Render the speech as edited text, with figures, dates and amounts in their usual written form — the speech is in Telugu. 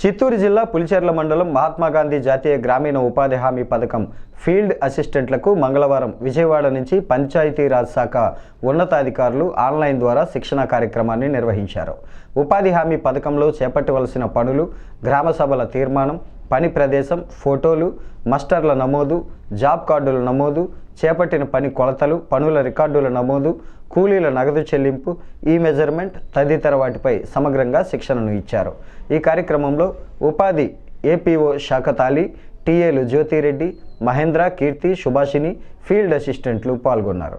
చిత్తూరు జిల్లా పులిచెర్ల మండలం మహాత్మాగాంధీ జాతీయ గ్రామీణ ఉపాధి హామీ పథకం ఫీల్డ్ అసిస్టెంట్లకు మంగళవారం విజయవాడ నుంచి పంచాయతీరాజ్ శాఖ ఉన్నతాధికారులు ఆన్లైన్ ద్వారా శిక్షణా కార్యక్రమాన్ని నిర్వహించారు. ఉపాధి హామీ పథకంలో చేపట్టవలసిన పనులు, గ్రామ సభల తీర్మానం, పని ప్రదేశం, ఫోటోలు, మస్టర్ల నమోదు, జాబ్ కార్డుల నమోదు, చేపట్టిన పని కొలతలు, పనుల రికార్డుల నమోదు, కూలీల నగదు చెల్లింపు, ఈ మెజర్మెంట్ తదితర వాటిపై సమగ్రంగా శిక్షణను ఇచ్చారు. ఈ కార్యక్రమంలో ఉపాధి ఏపీఓ శాఖతాలి, టీఏలు జ్యోతిరెడ్డి, మహేంద్ర, కీర్తి, సుభాషిణి, ఫీల్డ్ అసిస్టెంట్లు పాల్గొన్నారు.